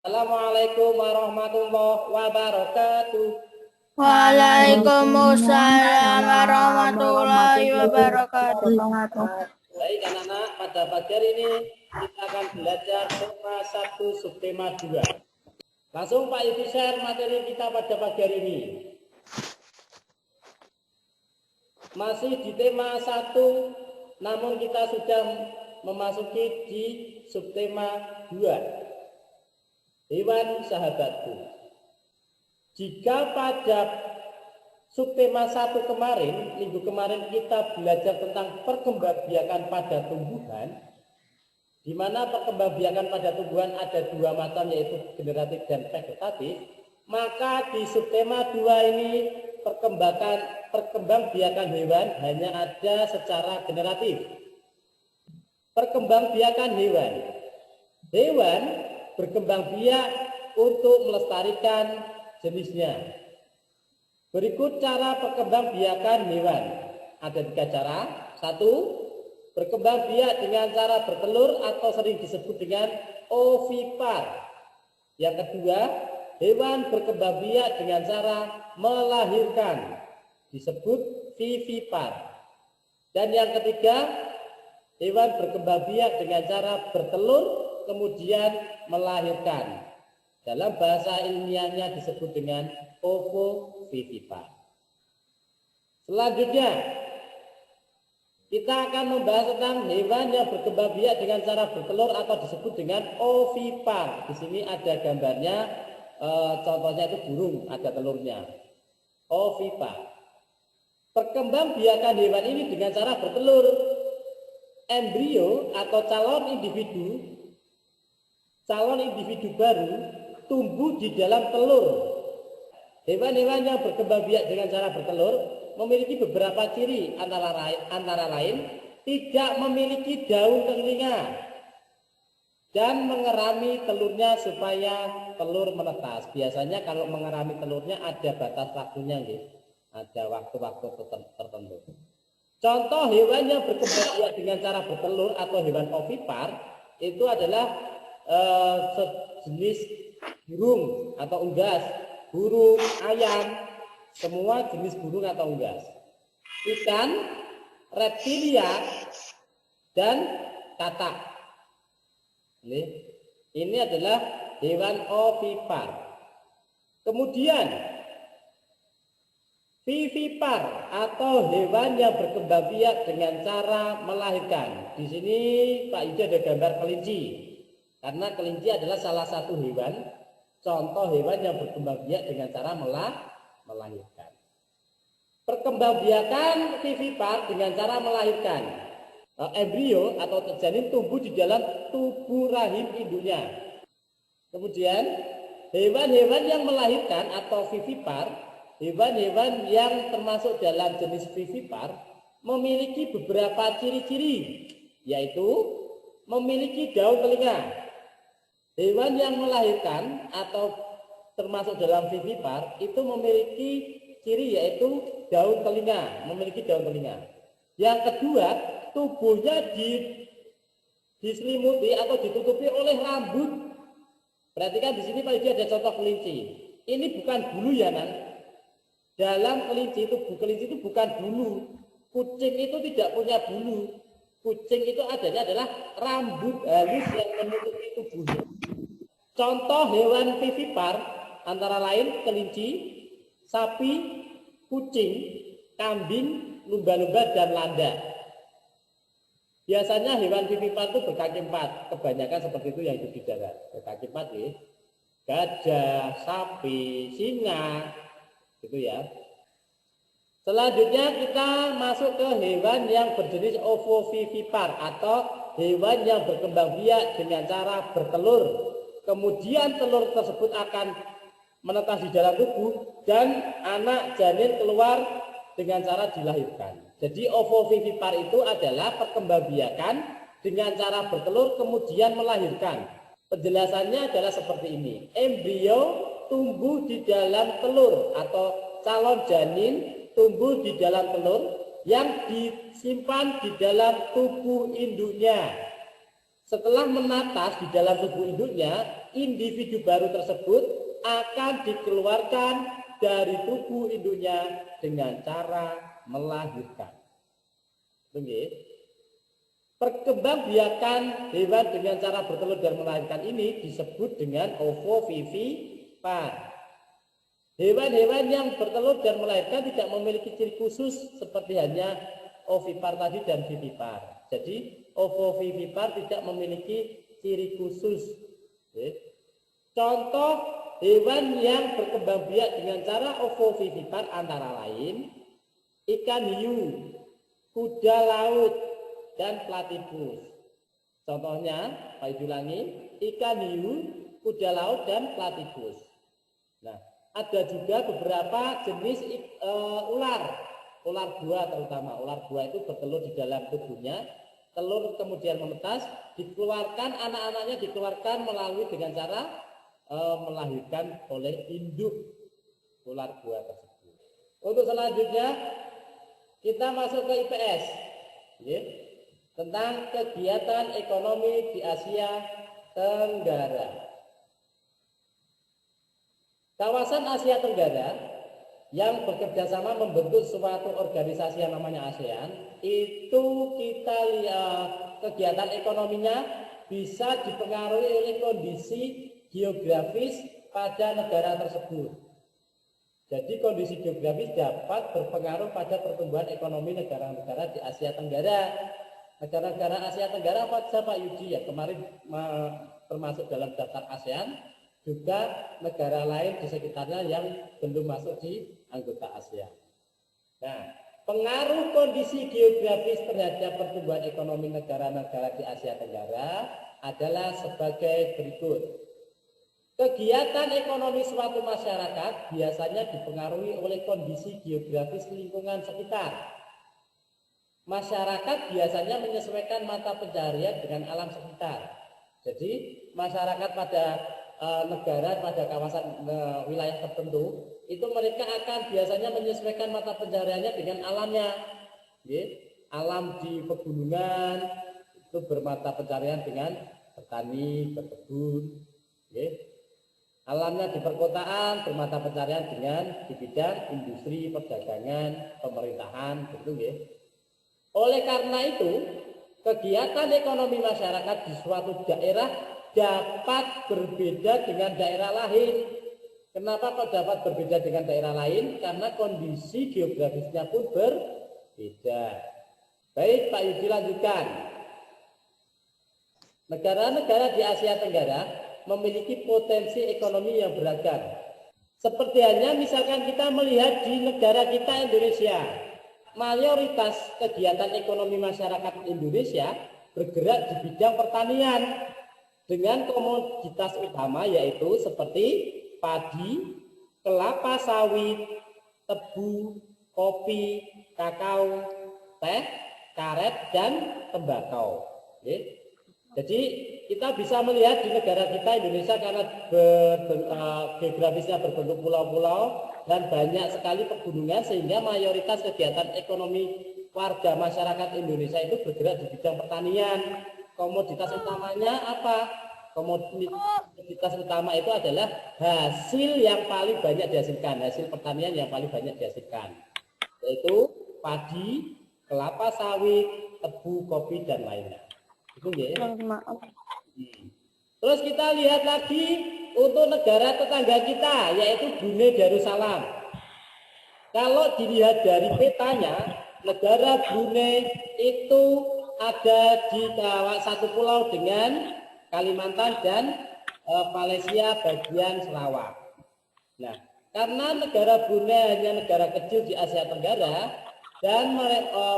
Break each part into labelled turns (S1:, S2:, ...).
S1: Assalamualaikum warahmatullahi wabarakatuh.
S2: Waalaikumsalam warahmatullahi wabarakatuh.
S1: Baik anak-anak, pada pagi hari ini kita akan belajar tema 1 subtema 2. Langsung Pak Ibu share materi kita pada pagi hari ini. Masih di tema 1, namun kita sudah memasuki di subtema 2. Hewan sahabatku. Jika pada subtema 1 kemarin, minggu kemarin kita belajar tentang perkembangbiakan pada tumbuhan, di mana perkembangbiakan pada tumbuhan ada dua macam, yaitu generatif dan vegetatif, maka di subtema 2 ini perkembangbiakan hewan hanya ada secara generatif. Perkembangbiakan hewan. Hewan berkembang biak untuk melestarikan jenisnya. Berikut cara perkembangbiakan hewan. Ada 3 cara. 1, berkembang biak dengan cara bertelur atau sering disebut dengan ovipar. Yang kedua, hewan berkembang biak dengan cara melahirkan, disebut vivipar. Dan yang ketiga, hewan berkembang biak dengan cara bertelur kemudian melahirkan. Dalam bahasa ilmiahnya disebut dengan ovovivipar. Selanjutnya, kita akan membahas tentang hewan yang berkembang biak dengan cara bertelur atau disebut dengan ovipar. Di sini ada gambarnya, contohnya itu burung, ada telurnya. Ovipar. Perkembangbiakan hewan ini dengan cara bertelur. Embrio atau calon individu baru tumbuh di dalam telur. Hewan-hewan yang berkembang biak dengan cara bertelur memiliki beberapa ciri, antara lain tidak memiliki daun telinga dan mengerami telurnya supaya telur menetas. Biasanya kalau mengerami telurnya ada batas waktunya, ada waktu-waktu tertentu. Contoh hewan yang berkembang biak dengan cara bertelur atau hewan ovipar itu adalah sejenis burung atau unggas, burung, ayam, semua jenis burung atau unggas, ikan, reptilia, dan katak. Ini adalah hewan ovipar. Kemudian vivipar atau hewan yang berkembang biak dengan cara melahirkan. Di sini Pak Ida ada gambar kelinci. Karena kelinci adalah salah satu hewan, contoh hewan yang berkembang biak dengan cara melahirkan. Perkembangbiakan vivipar dengan cara melahirkan. Embrio atau janin tumbuh di dalam tubuh rahim induknya. Kemudian hewan-hewan yang melahirkan atau vivipar, hewan-hewan yang termasuk dalam jenis vivipar memiliki beberapa ciri-ciri, yaitu memiliki daun telinga. Hewan yang melahirkan atau termasuk dalam vivipar itu memiliki ciri, yaitu daun telinga, memiliki daun telinga. Yang kedua, tubuhnya diselimuti atau ditutupi oleh rambut. Perhatikan di sini Pak Ida ada contoh kelinci. Ini bukan bulu ya, Nan. Dalam kelinci, tubuh kelinci itu bukan bulu. Kucing itu tidak punya bulu. Kucing itu adanya adalah rambut halus yang menutupi tubuhnya. Contoh hewan vivipar antara lain kelinci, sapi, kucing, kambing, lumba-lumba, dan landa. Biasanya hewan vivipar itu berkaki 4, kebanyakan seperti itu yang hidup di darat. Berkaki 4 ya. Gajah, sapi, singa, gitu ya. Selanjutnya kita masuk ke hewan yang berjenis ovovivipar atau hewan yang berkembang biak dengan cara bertelur. Kemudian telur tersebut akan menetas di dalam tubuh dan anak janin keluar dengan cara dilahirkan. Jadi ovovivipar itu adalah perkembangbiakan dengan cara bertelur kemudian melahirkan. Penjelasannya adalah seperti ini. Embrio tumbuh di dalam telur atau calon janin tumbuh di dalam telur yang disimpan di dalam tubuh induknya. Setelah menetas di dalam tubuh induknya, individu baru tersebut akan dikeluarkan dari tubuh induknya dengan cara melahirkan. Perkembangbiakan hewan dengan cara bertelur dan melahirkan ini disebut dengan ovovivipar. Hewan-hewan yang bertelur dan melahirkan tidak memiliki ciri khusus seperti hanya ovipar tadi dan vivipar. Jadi ovovivipar tidak memiliki ciri khusus. Contoh hewan yang berkembang biak dengan cara ovovivipar antara lain ikan hiu, kuda laut, dan platypus. Contohnya, Pak ulangi, ikan hiu, kuda laut, dan platypus. Nah, ada juga beberapa jenis ular buah terutama. Ular buah itu bertelur di dalam tubuhnya, telur kemudian menetas, dikeluarkan anak-anaknya dikeluarkan melalui dengan cara melahirkan oleh induk ular buah tersebut. Untuk selanjutnya kita masuk ke IPS, tentang kegiatan ekonomi di Asia Tenggara. Kawasan Asia Tenggara yang bekerjasama membentuk suatu organisasi yang namanya ASEAN, itu kita lihat kegiatan ekonominya bisa dipengaruhi oleh kondisi geografis pada negara tersebut. Jadi kondisi geografis dapat berpengaruh pada pertumbuhan ekonomi negara-negara di Asia Tenggara. Negara-negara Asia Tenggara apa saja Pak Yudi ya kemarin termasuk dalam daftar ASEAN, juga negara lain di sekitarnya yang belum masuk di anggota ASEAN. Nah, pengaruh kondisi geografis terhadap pertumbuhan ekonomi negara-negara di Asia Tenggara adalah sebagai berikut. Kegiatan ekonomi suatu masyarakat biasanya dipengaruhi oleh kondisi geografis lingkungan sekitar. Masyarakat biasanya menyesuaikan mata pencaharian dengan alam sekitar. Jadi masyarakat pada negara, pada kawasan wilayah tertentu, itu mereka akan biasanya menyesuaikan mata pencahariannya dengan alamnya. Alam di pegunungan itu bermata pencaharian dengan bertani, berkebun. Alamnya di perkotaan bermata pencaharian dengan di bidang industri, perdagangan, pemerintahan, gitu ya. Oleh karena itu, kegiatan ekonomi masyarakat di suatu daerah dapat berbeda dengan daerah lain. Kenapa kok dapat berbeda dengan daerah lain? Karena kondisi geografisnya pun berbeda. Baik, Pak Yudi lanjutkan. Negara-negara di Asia Tenggara memiliki potensi ekonomi yang beragam. Seperti halnya misalkan kita melihat di negara kita Indonesia. Mayoritas kegiatan ekonomi masyarakat Indonesia bergerak di bidang pertanian dengan komoditas utama yaitu seperti padi, kelapa sawit, tebu, kopi, kakao, teh, karet, dan tembakau. Jadi kita bisa melihat di negara kita Indonesia karena geografisnya berbentuk pulau-pulau dan banyak sekali pegunungan sehingga mayoritas kegiatan ekonomi warga masyarakat Indonesia itu bergerak di bidang pertanian. Komoditas utamanya apa? Komoditas utama itu adalah hasil yang paling banyak dihasilkan, hasil pertanian yang paling banyak dihasilkan, yaitu padi, kelapa sawit, tebu, kopi, dan lainnya. Itu ya. Terus kita lihat lagi untuk negara tetangga kita, yaitu Brunei Darussalam. Kalau dilihat dari petanya, negara Brunei itu ada di satu pulau dengan Kalimantan dan Malaysia bagian Sarawak. Nah, karena negara Brunei hanya negara kecil di Asia Tenggara dan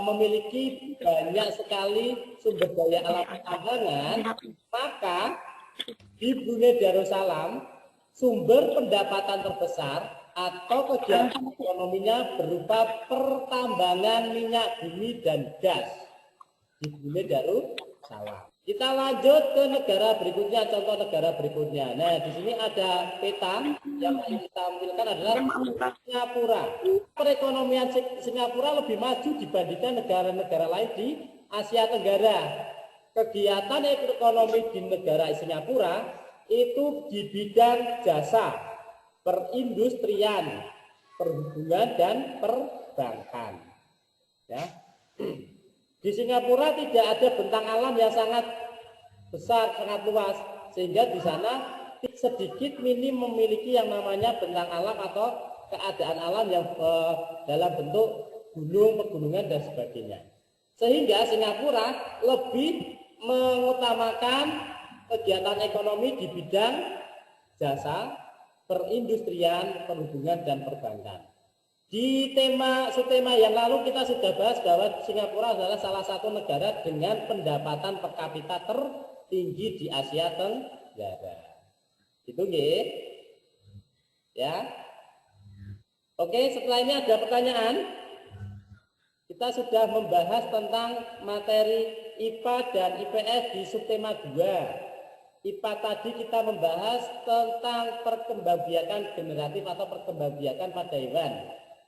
S1: memiliki banyak sekali sumber daya alam pertambangan, maka di Brunei Darussalam sumber pendapatan terbesar atau kegiatan ekonominya berupa pertambangan minyak bumi dan gas di Brunei Darussalam. Kita lanjut ke negara berikutnya, contoh negara berikutnya. Nah, di sini ada peta yang kita tampilkan adalah Singapura. Perekonomian Singapura lebih maju dibandingkan negara-negara lain di Asia Tenggara. Kegiatan ekonomi di negara Singapura itu di bidang jasa, perindustrian, perhubungan dan perbankan. Ya. Di Singapura tidak ada bentang alam yang sangat besar, sangat luas, sehingga di sana sedikit minim memiliki yang namanya bentang alam atau keadaan alam yang dalam bentuk gunung, pegunungan dan sebagainya. Sehingga Singapura lebih mengutamakan kegiatan ekonomi di bidang jasa, perindustrian, perhubungan dan perbankan. Di subtema yang lalu kita sudah bahas bahwa Singapura adalah salah satu negara dengan pendapatan per kapita tertinggi di Asia Tenggara. Itu nggih. Ya. Oke, setelah ini ada pertanyaan. Kita sudah membahas tentang materi IPA dan IPS di subtema 2. IPA tadi kita membahas tentang perkembangbiakan generatif atau perkembangbiakan pada hewan,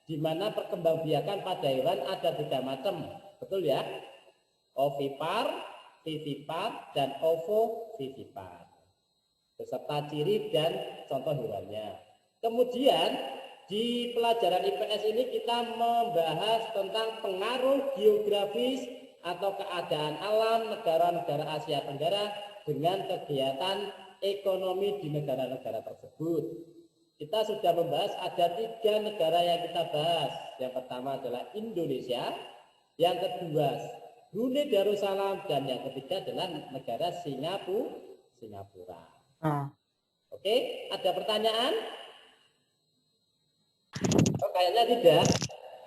S1: di mana perkembangbiakan pada hewan ada 3 macam, betul ya? Ovipar, vivipar, dan ovovivipar, beserta ciri dan contoh hewannya. Kemudian di pelajaran IPS ini kita membahas tentang pengaruh geografis atau keadaan alam negara-negara Asia Tenggara dengan kegiatan ekonomi di negara-negara tersebut. Kita sudah membahas ada 3 negara yang kita bahas. Yang pertama adalah Indonesia, yang kedua Brunei Darussalam, dan yang ketiga adalah negara Singapura. Oke, ada pertanyaan? Oh, kayaknya tidak.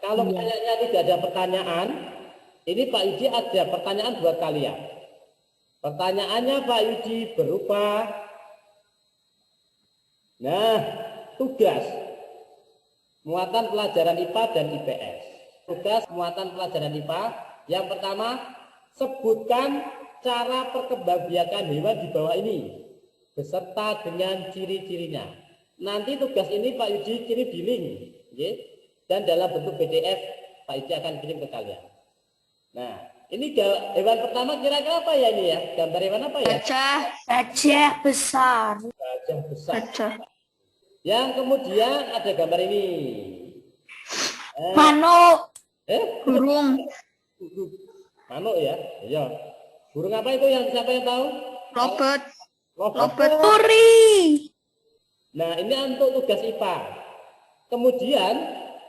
S1: Kalau kayaknya tidak ada pertanyaan, ini Pak Yudi ada pertanyaan buat kalian. Pertanyaannya Pak Yudi berupa, tugas muatan pelajaran IPA dan IPS. Tugas muatan pelajaran IPA, yang pertama, sebutkan cara perkembangbiakan hewan di bawah ini beserta dengan ciri-cirinya. Nanti tugas ini Pak Yudi kirim di link, dan dalam bentuk PDF Pak Yudi akan kirim ke kalian. Nah, ini hewan pertama kira-kira apa ya ini ya? Gambar hewan apa ya?
S2: Gajah besar.
S1: Gajah besar.
S2: Gajah.
S1: Yang kemudian ada gambar ini.
S2: Manuk.
S1: Burung. Manuk ya? Iya. Burung apa itu yang siapa yang tahu?
S2: Robert.
S1: Robert.
S2: Turi.
S1: Nah, ini untuk tugas IPA. Kemudian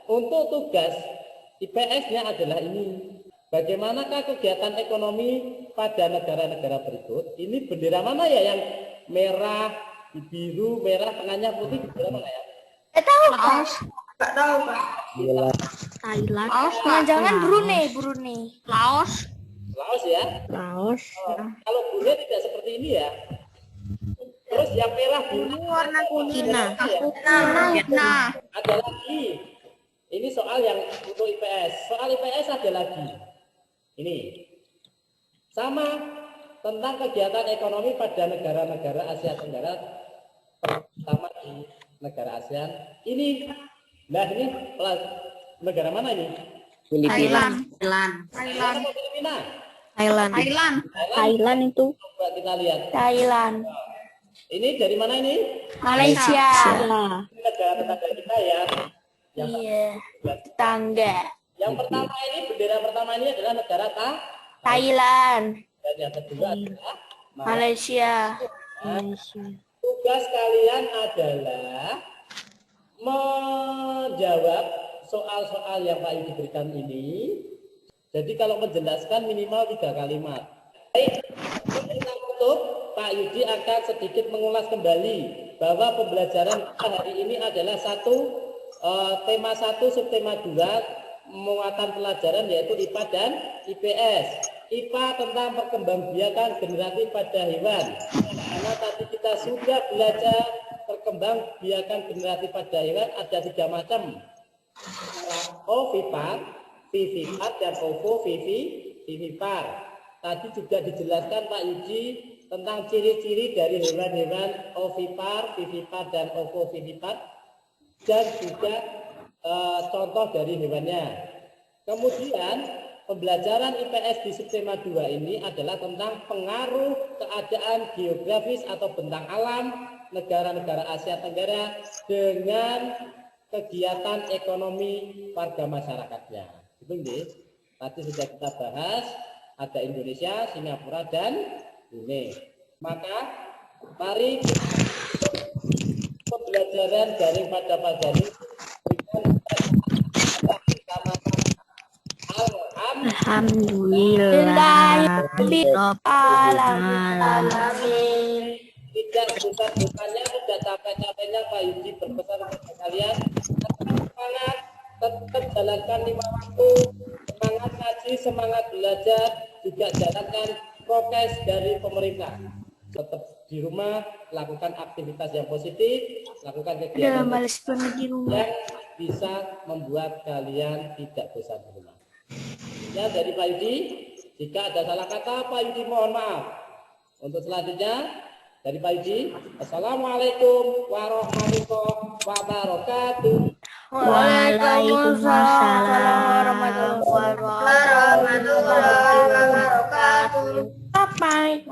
S1: untuk tugas IPS-nya adalah ini. Bagaimanakah kegiatan ekonomi pada negara-negara berikut? Ini bendera mana ya yang merah, biru, merah, tengahnya putih, bendera mana ya?
S2: Tahu, Pak.
S3: Nggak tahu, Pak.
S2: Thailand. Jangan Brunei. Laos.
S1: Laos ya?
S2: Laos.
S1: Kalau Brunei tidak seperti ini ya. Terus yang merah biru
S2: Warna kuning.
S1: Nah, ada lagi. Ini soal yang untuk IPS. Soal IPS ada lagi. Ini sama tentang kegiatan ekonomi pada negara-negara Asia Tenggara, terutama di negara ASEAN. Ini, nah ini negara mana ini?
S2: Thailand.
S3: Thailand itu.
S1: Coba kita lihat.
S2: Thailand.
S1: Ini dari mana ini?
S2: Malaysia.
S1: Ini negara tetangga kita ya.
S2: Iya. Tetangga.
S1: Yang pertama ini, bendera pertama ini adalah negara
S2: Thailand.
S1: dan yang kedua adalah
S2: Malaysia.
S1: Tugas kalian adalah menjawab soal-soal yang Pak Yudi berikan ini. Jadi kalau menjelaskan minimal 3 kalimat. Baik, kita tutup, Pak Yudi akan sedikit mengulas kembali bahwa pembelajaran hari ini adalah tema 1, subtema 2, muatan pelajaran yaitu IPA dan IPS. IPA tentang perkembangbiakan generatif pada hewan. Karena tadi kita sudah belajar perkembangbiakan generatif pada hewan ada 3 macam. Ovipar, vivipar, dan ovovivipar. Tadi juga dijelaskan Pak Yudi tentang ciri-ciri dari hewan-hewan ovipar, vivipar, dan ovovivipar, dan juga contoh dari hewannya. Kemudian pembelajaran IPS di subtema 2 ini adalah tentang pengaruh keadaan geografis atau bentang alam negara-negara Asia Tenggara dengan kegiatan ekonomi warga masyarakatnya. Itu nggih. Tadi sudah kita bahas, ada Indonesia, Singapura, dan Brunei. Maka mari pembelajaran daring pada pagi ini
S3: Alhamdulillah.
S2: Alamin.
S1: tidak bosan-bosannya, tidak capek-capeknya Pak Yudi berpesan kepada kalian semangat, tetap jalankan 5 waktu, semangat ngaji, semangat belajar, juga jalankan prokes dari pemerintah. Tetap di rumah, lakukan aktivitas yang positif, lakukan kegiatan yang bisa membuat kalian tidak bosan di rumah. Ya, dari Pak Yudi, jika ada salah kata Pak Yudi mohon maaf. Untuk selanjutnya dari Pak Yudi, Assalamualaikum warahmatullahi wabarakatuh.
S2: Waalaikumsalam warahmatullahi wabarakatuh. Sampai.